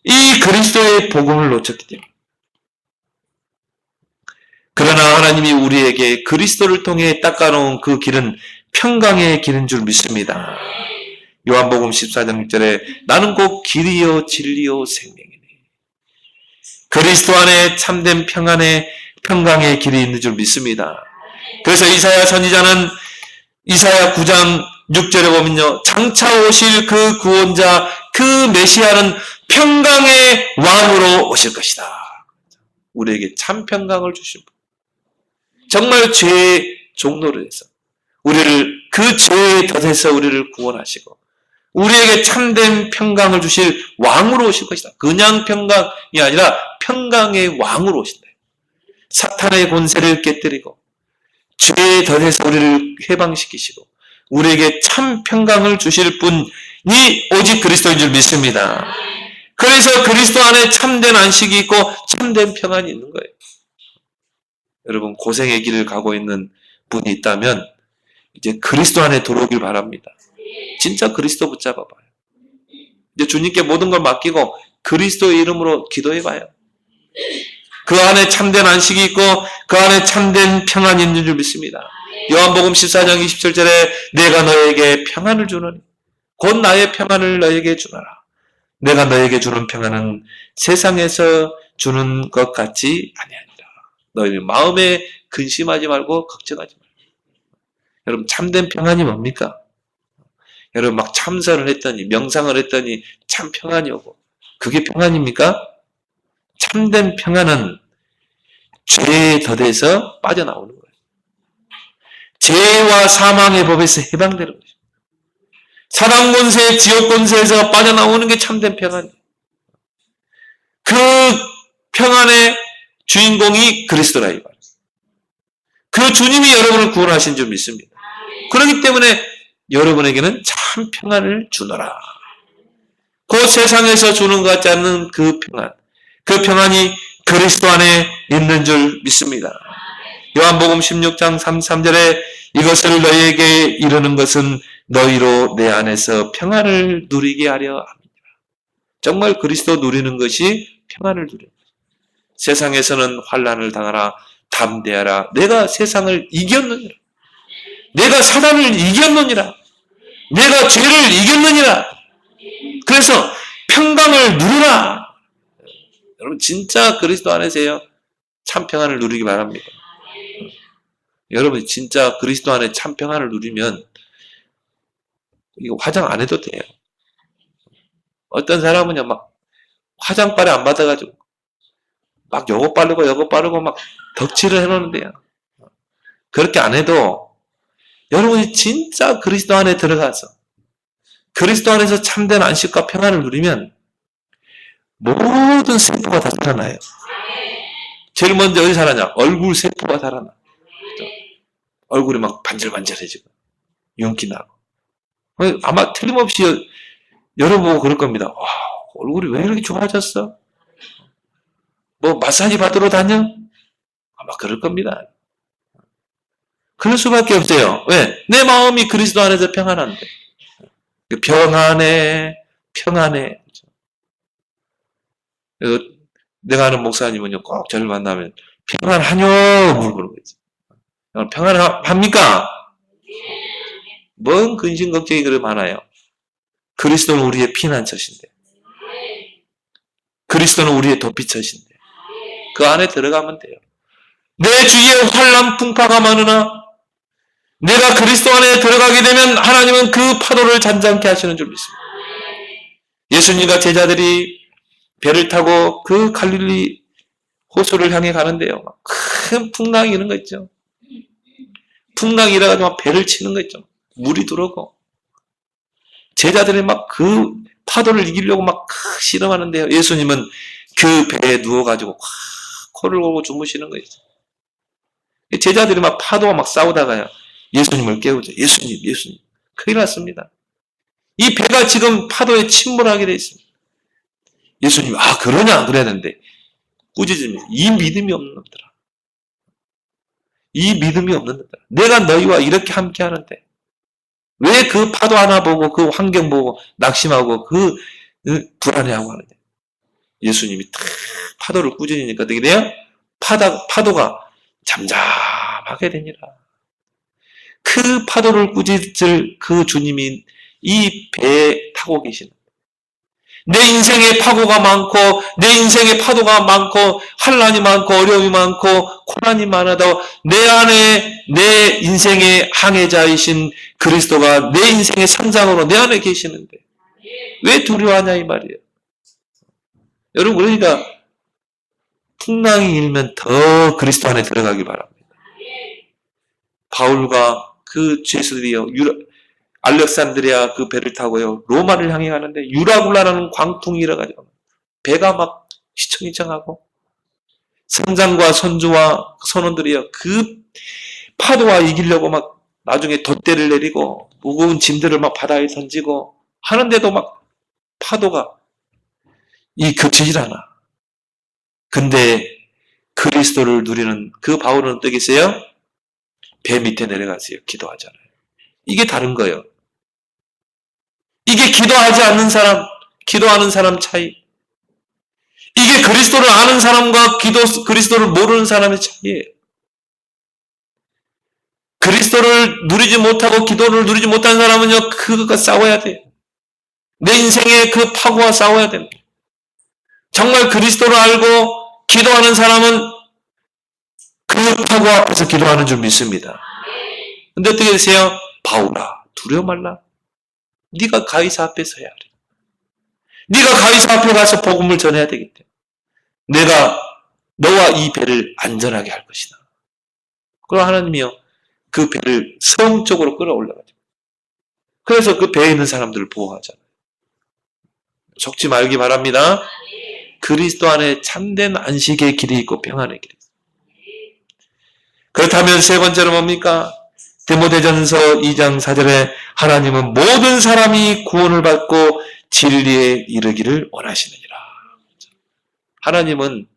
이 그리스도의 복음을 놓쳤기 때문에. 그러나 하나님이 우리에게 그리스도를 통해 닦아놓은 그 길은 평강의 길인 줄 믿습니다. 요한복음 14장 6절에 나는 곧 길이요 진리요 생명이니. 그리스도 안에 참된 평안의 평강의 길이 있는 줄 믿습니다. 그래서 이사야 선지자는 이사야 9장 6절에 보면요. 장차 오실 그 구원자 그 메시아는 평강의 왕으로 오실 것이다. 우리에게 참 평강을 주신 분. 정말 죄의 종로를 해서 우리를 그 죄의 덫에서 우리를 구원하시고 우리에게 참된 평강을 주실 왕으로 오실 것이다. 그냥 평강이 아니라 평강의 왕으로 오신다. 사탄의 권세를 깨뜨리고 죄의 덫에서 우리를 해방시키시고 우리에게 참 평강을 주실 분이 오직 그리스도인 줄 믿습니다. 그래서 그리스도 안에 참된 안식이 있고 참된 평안이 있는 거예요. 여러분 고생의 길을 가고 있는 분이 있다면 이제 그리스도 안에 들어오길 바랍니다. 진짜 그리스도 붙잡아봐요. 이제 주님께 모든 걸 맡기고 그리스도의 이름으로 기도해봐요. 그 안에 참된 안식이 있고 그 안에 참된 평안이 있는 줄 믿습니다. 요한복음 14장 27절에 내가 너에게 평안을 주노니 곧 나의 평안을 너에게 주노라. 내가 너에게 주는 평안은 세상에서 주는 것 같지 아니하니라. 너희 마음에 근심하지 말고 걱정하지 말고. 여러분 참된 평안이 뭡니까? 여러분 막 참선을 했더니 명상을 했더니 참 평안이 오고 그게 평안입니까? 참된 평안은 죄의 덫에서 빠져나오는 거예요. 죄와 사망의 법에서 해방되는 거죠. 사단 권세, 지옥 권세에서 빠져나오는 게 참된 평안이에요. 그 평안의 주인공이 그리스도라 이 말이에요. 그 주님이 여러분을 구원하신 줄 믿습니다. 그렇기 때문에 여러분에게는 참 평안을 주노라. 그 세상에서 주는 것 같지 않는 그 평안, 그 평안이 그리스도 안에 있는 줄 믿습니다. 요한복음 16장 33절에 이것을 너희에게 이르는 것은 너희로 내 안에서 평안을 누리게 하려 합니다. 정말 그리스도 누리는 것이 평안을 누리는 거예요. 세상에서는 환난을 당하라, 담대하라. 내가 세상을 이겼느니라. 내가 사단을 이겼느니라. 내가 죄를 이겼느니라. 그래서 평강을 누리라. 여러분 진짜 그리스도 안에서요 참 평안을 누리기 바랍니다. 여러분 진짜 그리스도 안에 참 평안을 누리면 이거 화장 안 해도 돼요. 어떤 사람은요 막 화장빨에 안 받아가지고 막 요거 바르고 막 덕칠을 해놓는데요. 그렇게 안 해도 여러분이 진짜 그리스도 안에 들어가서 그리스도 안에서 참된 안식과 평안을 누리면 모든 세포가 다 살아나요. 제일 먼저 어디 살아나? 얼굴 세포가 살아나. 얼굴이 막 반질반질해지고 윤기 나고. 아마 틀림없이 여러분 그럴 겁니다. 와, 얼굴이 왜 이렇게 좋아졌어? 뭐 마사지 받으러 다녀? 아마 그럴 겁니다. 그럴 수밖에 없어요. 왜? 내 마음이 그리스도 안에서 평안한데. 평안해. 그래서 내가 아는 목사님은요, 꼭 저를 만나면 평안하뇨? 물어보는 거지. 평안합니까? 뭔 근심 걱정이 그리 많아요. 그리스도는 우리의 피난처신데. 그리스도는 우리의 도피처신데. 그 안에 들어가면 돼요. 내 주위에 환난 풍파가 많으나 내가 그리스도 안에 들어가게 되면 하나님은 그 파도를 잔잔케 하시는 줄 믿습니다. 예수님과 제자들이 배를 타고 그 갈릴리 호수를 향해 가는데요. 큰 풍랑이 이런 거 있죠. 풍랑이 일어나서 막 배를 치는 거 있죠. 물이 들어오고. 제자들이 막 그 파도를 이기려고 막 실험하는데요. 예수님은 그 배에 누워가지고 코를 골고 주무시는 거 있죠. 제자들이 막 파도와 막 싸우다가요. 예수님을 깨우죠. 예수님. 큰일 났습니다. 이 배가 지금 파도에 침몰하게 돼 있습니다. 예수님, 그러냐? 그래야 되는데. 꾸짖으면 이 믿음이 없는 놈들아. 이 믿음이 없는 놈들아. 내가 너희와 이렇게 함께 하는데 왜 그 파도 하나 보고 그 환경 보고 낙심하고 그 불안해하고 하느냐. 예수님이 탁 파도를 꾸짖으니까 어떻게 돼요? 파도가 잠잠하게 되니라. 그 파도를 꾸짖을 그 주님이 이 배에 타고 계시는 내 인생에 파고가 많고 내 인생에 파도가 많고 환난이 많고 어려움이 많고 고난이 많아도 내 안에 내 인생의 항해자이신 그리스도가 내 인생의 상장으로 내 안에 계시는데 왜 두려워하냐 이 말이에요. 여러분 그러니까 풍랑이 일면 더 그리스도 안에 들어가기 바랍니다. 바울과 그 죄수들이요 알렉산드리아 그 배를 타고요 로마를 향해 가는데 유라굴라라는 광풍이 일어가지고 배가 막 휘청휘청하고 선장과 선주와 선원들이요 그 파도와 이기려고 막 나중에 돛대를 내리고 무거운 짐들을 막 바다에 던지고 하는데도 막 파도가 그치질 않아. 근데 그리스도를 누리는 그 바울은 어떻게 했어요? 배 밑에 내려가서요 기도하잖아요. 이게 다른 거예요. 이게 기도하지 않는 사람, 기도하는 사람 차이. 이게 그리스도를 아는 사람과 그리스도를 모르는 사람의 차이예요. 그리스도를 누리지 못하고 기도를 누리지 못하는 사람은요, 그것과 싸워야 돼요. 내 인생의 그 파고와 싸워야 됩니다. 정말 그리스도를 알고 기도하는 사람은 그 파고 앞에서 기도하는 줄 믿습니다. 근데 어떻게 되세요? 바울아, 두려워 말라. 네가 가이사 앞에 서야 하리. 네가 가이사 앞에 가서 복음을 전해야 되기 때문에 내가 너와 이 배를 안전하게 할 것이다. 그럼 하나님이요, 그 배를 성 쪽으로 끌어올려가지고 그래서 그 배에 있는 사람들을 보호하잖아요. 속지 말기 바랍니다. 그리스도 안에 참된 안식의 길이 있고 평안의 길이 있습니다. 그렇다면 세 번째로 뭡니까? 디모데전서 2장 4절에 하나님은 모든 사람이 구원을 받고 진리에 이르기를 원하시느니라. 하나님은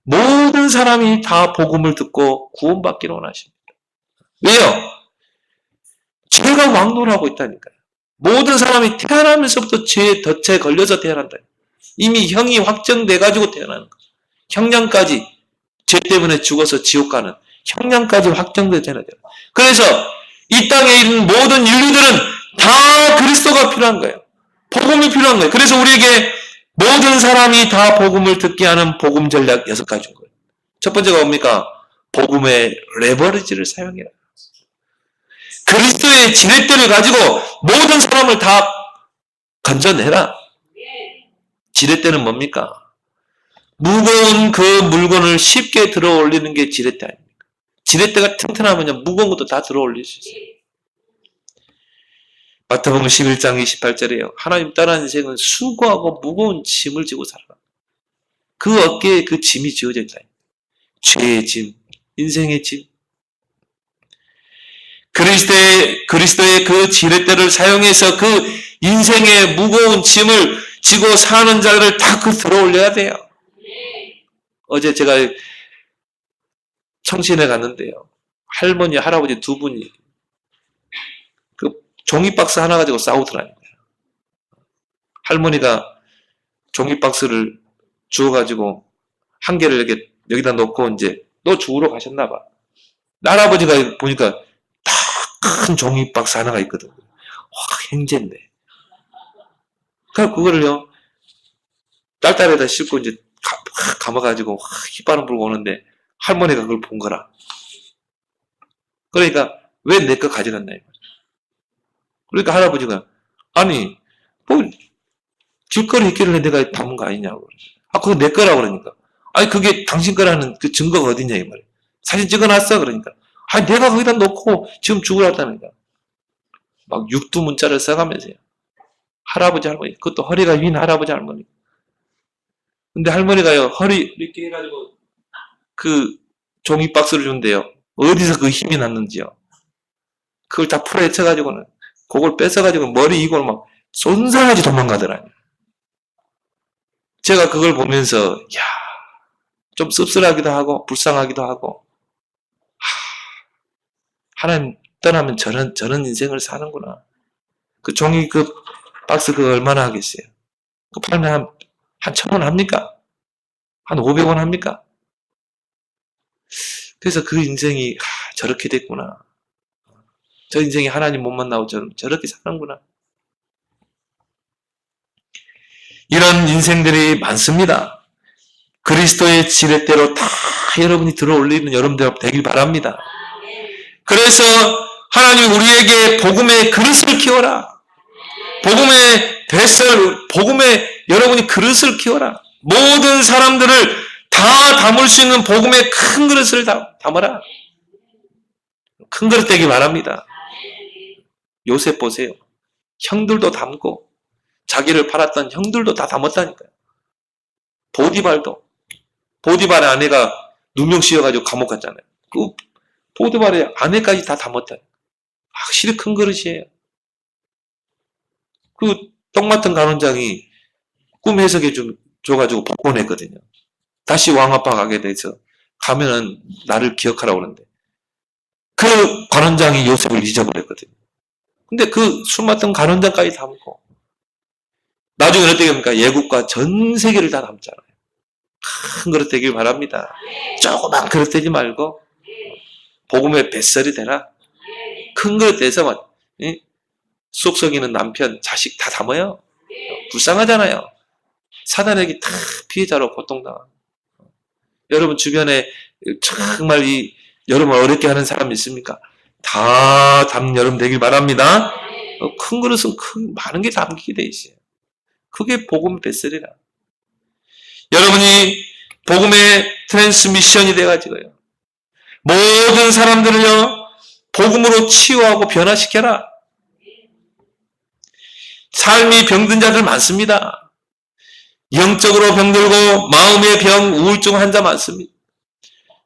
모든 사람이 다 복음을 듣고 구원받기를 원하십니다. 왜요? 죄가 왕노하고 있다니까요. 모든 사람이 태어나면서부터 죄의 덫에 걸려서 태어난다. 이미 형이 확정돼가지고 태어나는 거예요. 형량까지 죄 때문에 죽어서 지옥 가는 형량까지 확정되잖아요. 그래서 이 땅에 있는 모든 인류들은 다 그리스도가 필요한 거예요. 복음이 필요한 거예요. 그래서 우리에게 모든 사람이 다 복음을 듣게 하는 복음 전략 6가지인 거예요. 첫 번째가 뭡니까? 복음의 레버리지를 사용해라. 그리스도의 지렛대를 가지고 모든 사람을 다 건져내라. 지렛대는 뭡니까? 무거운 그 물건을 쉽게 들어 올리는 게 지렛대 아닙니까? 지렛대가 튼튼하면 무거운 것도 다 들어 올릴 수 있어요. 마태복음 11장 28절에요. 하나님 따라하는 인생은 수고하고 무거운 짐을 지고 살아라. 그 어깨에 그 짐이 지어져 있다. 죄의 짐, 인생의 짐. 그리스도의 그 지렛대를 사용해서 그 인생의 무거운 짐을 지고 사는 자를 다 그 들어 올려야 돼요. 어제 제가 청신에 갔는데요. 할머니, 할아버지 두 분이 그 종이박스 하나 가지고 싸우더라고요. 할머니가 종이박스를 주워가지고 한 개를 이렇게 여기다 놓고 이제 너 주우러 가셨나봐. 할아버지가 보니까 다 큰 종이박스 하나가 있거든. 와, 행제인데. 그래서 그거를요, 딸딸에다 싣고 이제 감아가지고 휘바람 불고 오는데 할머니가 그걸 본 거라. 그러니까 왜 내 거 가져갔나 이 말이야. 그러니까 할아버지가 아니 뭐 길거리 있기를 내가 담은 거 아니냐고. 아 그거 내 거라고 그러니까. 아니 그게 당신 거라는 그 증거가 어딨냐 이 말이야. 사진 찍어놨어 그러니까. 아니 내가 거기다 놓고 지금 죽으라다니까. 막 육두 문자를 써가면서요. 할아버지 할머니 그것도 허리가 윈 할아버지 할머니. 근데 할머니가요 허리 이렇게 해가지고 그 종이 박스를 준대요. 어디서 그 힘이 났는지요. 그걸 다 풀어헤쳐가지고는 그걸 뺏어가지고 머리 이걸 막 쏜살같이 도망가더라고요. 제가 그걸 보면서 야, 좀 씁쓸하기도 하고 불쌍하기도 하고 하나님 떠나면 저런 인생을 사는구나. 그 종이 그 박스 그거 얼마나 하겠어요? 그 팔면 한 1,000원 합니까? 한 500원 합니까? 그래서 그 인생이 저렇게 됐구나. 저 인생이 하나님 못 만나고 저렇게 사는구나. 이런 인생들이 많습니다. 그리스도의 지렛대로 다 여러분이 들어올리는 여러분들 되길 바랍니다. 그래서 하나님 우리에게 복음의 그릇을 키워라. 복음의 뱃살, 복음의 여러분이 그릇을 키워라. 모든 사람들을 다 담을 수 있는 복음의 큰 그릇을 담아라. 큰 그릇 되기 바랍니다. 요셉 보세요. 형들도 담고 자기를 팔았던 형들도 다 담았다니까요. 보디발의 아내가 누명 씌워가지고 감옥 갔잖아요. 그 보디발의 아내까지 다 담았다. 확실히 큰 그릇이에요. 그 떡 맡은 간원장이 꿈 해석해 줘가지고 복권했거든요. 다시 왕아빠 가게 돼서 가면은 나를 기억하라고 그러는데 그 간원장이 요셉을 잊어버렸거든요. 근데 그 술 맡은 간원장까지 담고 나중에 어떻게 됩니까? 예국과 전 세계를 다 담잖아요. 큰 그릇 되길 바랍니다. 조그만 그릇 되지 말고 복음의 뱃살이 되라. 큰 그릇 돼서 속 썩이는 남편, 자식 다 담아요. 불쌍하잖아요. 사단에게 다 피해자로 고통당하고. 여러분 주변에 정말 여러분 어렵게 하는 사람 있습니까? 다 담는 여러분 되길 바랍니다. 큰 그릇은 많은 게 담기게 돼 있어요. 그게 복음 베슬이라. 여러분이 복음의 트랜스미션이 돼가지고요. 모든 사람들을요, 복음으로 치유하고 변화시켜라. 삶이 병든 자들 많습니다. 영적으로 병들고 마음의 병, 우울증 환자 많습니다.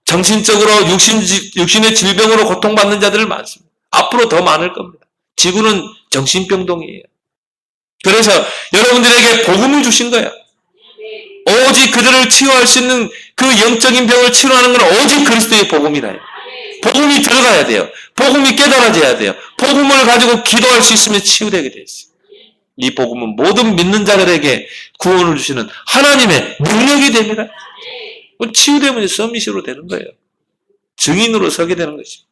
정신적으로 육신의 질병으로 고통받는 자들 많습니다. 앞으로 더 많을 겁니다. 지구는 정신병동이에요. 그래서 여러분들에게 복음을 주신 거예요. 오직 그들을 치유할 수 있는 그 영적인 병을 치료하는 건 오직 그리스도의 복음이라요. 복음이 들어가야 돼요. 복음이 깨달아져야 돼요. 복음을 가지고 기도할 수 있으면 치유되게 돼 있어요. 이 복음은 모든 믿는 자들에게 구원을 주시는 하나님의 능력이 됩니다. 치유되면 서밋으로 되는 거예요. 증인으로 서게 되는 것입니다.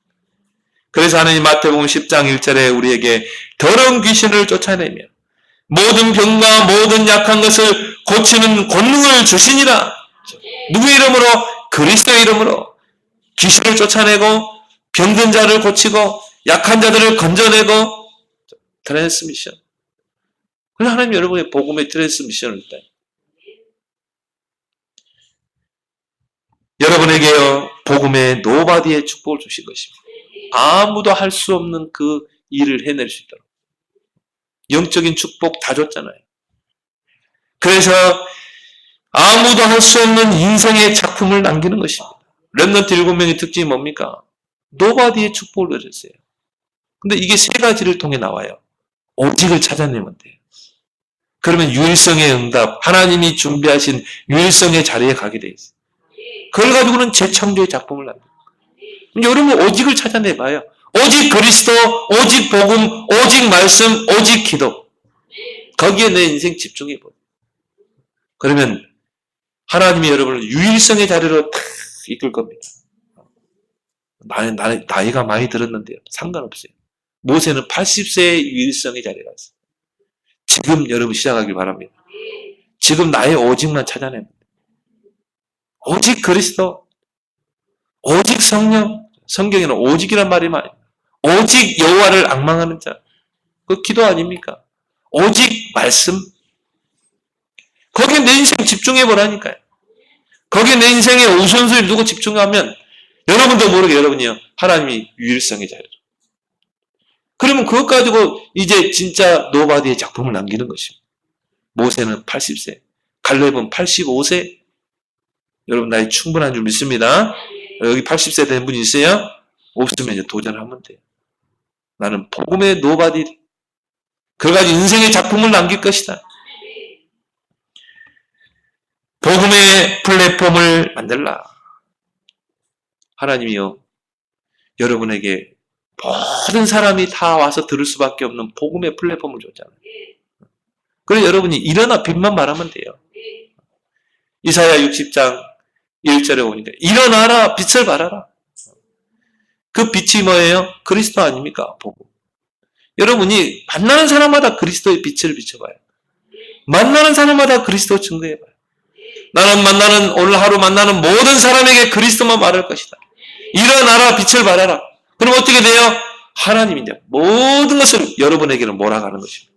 그래서 하나님 마태복음 10장 1절에 우리에게 더러운 귀신을 쫓아내며 모든 병과 모든 약한 것을 고치는 권능을 주시니라. 누구의 이름으로? 그리스도의 이름으로 귀신을 쫓아내고 병든 자를 고치고 약한 자들을 건져내고 트랜스미션. 그래서 하나님 여러분의 복음의 트랜스미션을 때 여러분에게요 복음의 노바디의 축복을 주신 것입니다. 아무도 할 수 없는 그 일을 해낼 수 있도록 영적인 축복 다 줬잖아요. 그래서 아무도 할 수 없는 인생의 작품을 남기는 것입니다. 렘넌트 7명의 특징이 뭡니까? 노바디의 축복을 얻었어요. 근데 이게 세 가지를 통해 나와요. 오직을 찾아내면 돼요. 그러면 유일성의 응답, 하나님이 준비하신 유일성의 자리에 가게 돼 있어요. 그걸 가지고는 재창조의 작품을 남겨요. 여러분 오직을 찾아내봐요. 오직 그리스도, 오직 복음, 오직 말씀, 오직 기도. 거기에 내 인생 집중해봐요. 그러면 하나님이 여러분을 유일성의 자리로 탁 이끌 겁니다. 나이가 많이 들었는데요. 상관없어요. 모세는 80세의 유일성의 자리에 갔어요. 지금 여러분 시작하길 바랍니다. 지금 나의 오직만 찾아냅니다. 오직 그리스도, 오직 성령, 성경에는 오직이란 말이 많아요. 오직 여호와를 앙망하는 자, 그 기도 아닙니까? 오직 말씀, 거기에 내 인생 집중해보라니까요. 거기에 내 인생의 우선순위를 두고 집중하면 여러분도 모르게 여러분이요 하나님이 유일성의 자리로. 그러면 그것 가지고 이제 진짜 노바디의 작품을 남기는 것입니다. 모세는 80세, 갈렙은 85세. 여러분 나이 충분한 줄 믿습니다. 여기 80세 된 분이 있어요? 없으면 이제 도전하면 돼요. 나는 복음의 노바디, 그걸 가지고 인생의 작품을 남길 것이다. 복음의 플랫폼을 만들라. 하나님이요 여러분에게 모든 사람이 다 와서 들을 수밖에 없는 복음의 플랫폼을 줬잖아요. 그래서 여러분이 일어나 빛만 말하면 돼요. 이사야 60장 1절에 보니까 일어나라 빛을 발하라. 그 빛이 뭐예요? 그리스도 아닙니까? 복음. 여러분이 만나는 사람마다 그리스도의 빛을 비춰봐요. 만나는 사람마다 그리스도 증거해봐요. 나는 오늘 하루 만나는 모든 사람에게 그리스도만 말할 것이다. 일어나라 빛을 발하라. 그럼 어떻게 돼요? 하나님이 이제 모든 것을 여러분에게는 몰아가는 것입니다.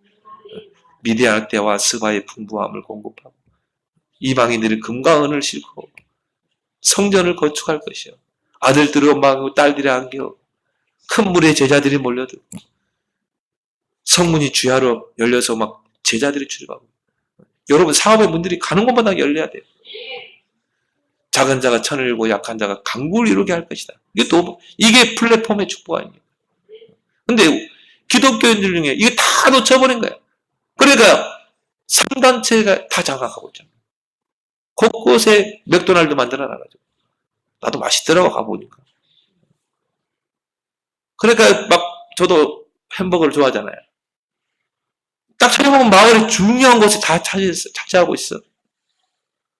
미디안 때와 스바의 풍부함을 공급하고 이방인들이 금과 은을 싣고 성전을 건축할 것이요. 아들들을 엄마하고 딸들이 안겨 큰 물에 제자들이 몰려들고 성문이 주야로 열려서 막 제자들이 출입하고 여러분 사업의 문들이 가는 곳마다 열려야 돼요. 작은 자가 천을 이루고 약한 자가 강구를 이루게 할 것이다. 이게 플랫폼의 축복 아닙니까? 근데 기독교인들 중에 이게 다 놓쳐버린 거야. 그러니까 3단체가 다 장악하고 있잖아. 곳곳에 맥도날드 만들어놔가지고 나도 맛있더라고 가보니까. 그러니까 막 저도 햄버거를 좋아하잖아요. 딱 찾아보면 마을의 중요한 곳에 다 차지하고 있어.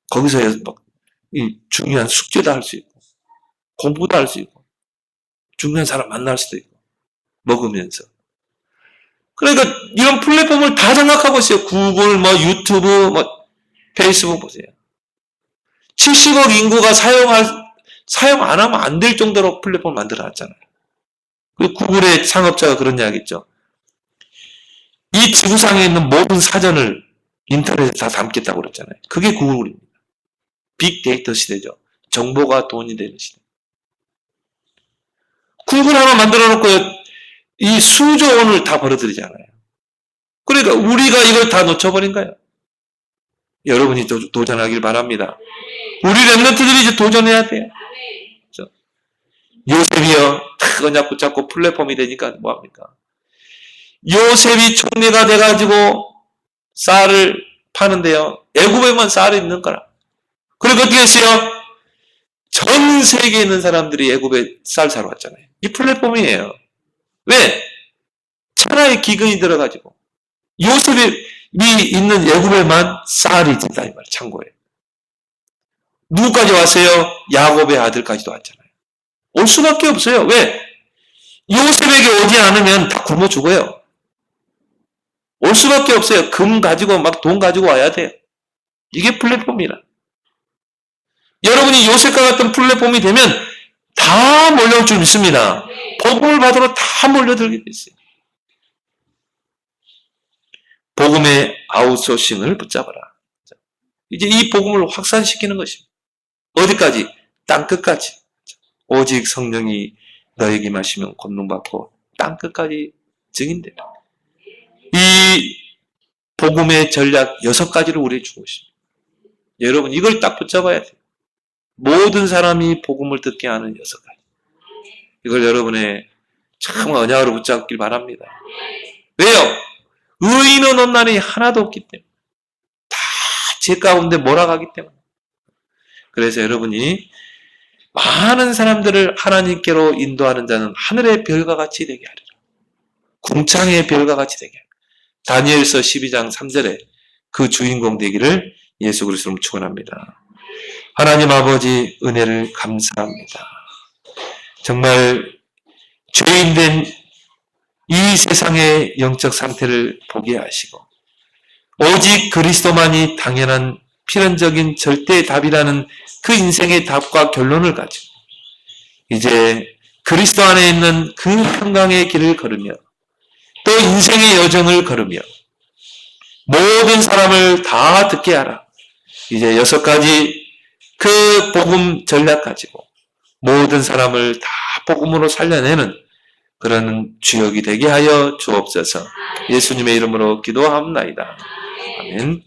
거기서 막 이 중요한 숙제도 할 수 있고 공부도 할 수 있고 중요한 사람 만날 수도 있고 먹으면서. 그러니까 이런 플랫폼을 다 장악하고 있어요. 구글, 유튜브, 페이스북 보세요. 70억 인구가 사용 안 하면 안 될 정도로 플랫폼을 만들어놨잖아요. 구글의 창업자가 그런 이야기 했죠. 이 지구상에 있는 모든 사전을 인터넷에 다 담겠다고 그랬잖아요. 그게 구글입니다. 빅데이터 시대죠. 정보가 돈이 되는 시대. 구글 하나 만들어 놓고 이 수조 원을 다 벌어들이잖아요. 그러니까 우리가 이걸 다 놓쳐버린 거예요. 여러분이 도전하길 바랍니다. 우리 랩런트들이 이제 도전해야 돼요. 그렇죠? 요셉이요. 그냥 붙잡고 플랫폼이 되니까 뭐합니까? 요셉이 총리가 돼가지고 쌀을 파는데요. 애굽에만 쌀이 있는 거라. 그리고 어떻게 했어요? 전 세계에 있는 사람들이 애굽에 쌀 사러 왔잖아요. 이 플랫폼이에요. 왜? 천하의 기근이 들어가지고 요셉이 있는 애굽에만 쌀이 있다 이 말. 창고에. 누구까지 왔어요? 야곱의 아들까지도 왔잖아요. 올 수밖에 없어요. 왜? 요셉에게 오지 않으면 다 굶어 죽어요. 올 수밖에 없어요. 금 가지고 막 돈 가지고 와야 돼요. 이게 플랫폼이라. 여러분이 요셉과 같은 플랫폼이 되면 다 몰려올 줄 믿습니다. 복음을 받으러 다 몰려들게 됐어요. 복음의 아웃소싱을 붙잡아라. 이제 이 복음을 확산시키는 것입니다. 어디까지? 땅끝까지. 오직 성령이 너에게 마시면 권능받고 땅끝까지 증인됩니다. 이 복음의 전략 6가지를 우리에게 주고 있습니다. 여러분 이걸 딱 붙잡아야 돼요. 모든 사람이 복음을 듣게 하는 6가지. 이걸 여러분의 참 언약으로 붙잡길 바랍니다. 왜요? 의인은 없나니 하나도 없기 때문에. 다 죄 가운데 몰아가기 때문에. 그래서 여러분이 많은 사람들을 하나님께로 인도하는 자는 하늘의 별과 같이 되게 하리라. 궁창의 별과 같이 되게 하리라. 다니엘서 12장 3절에 그 주인공 되기를 예수 그리스도로 축원합니다. 하나님 아버지 은혜를 감사합니다. 정말 죄인된 이 세상의 영적 상태를 보게 하시고 오직 그리스도만이 당연한 필연적인 절대 답이라는 그 인생의 답과 결론을 가지고 이제 그리스도 안에 있는 그 평강의 길을 걸으며 또 인생의 여정을 걸으며 모든 사람을 다 듣게 하라. 이제 6가지 그 복음 전략 가지고 모든 사람을 다 복음으로 살려내는 그런 주역이 되게 하여 주옵소서. 예수님의 이름으로 기도합나이다. 아멘.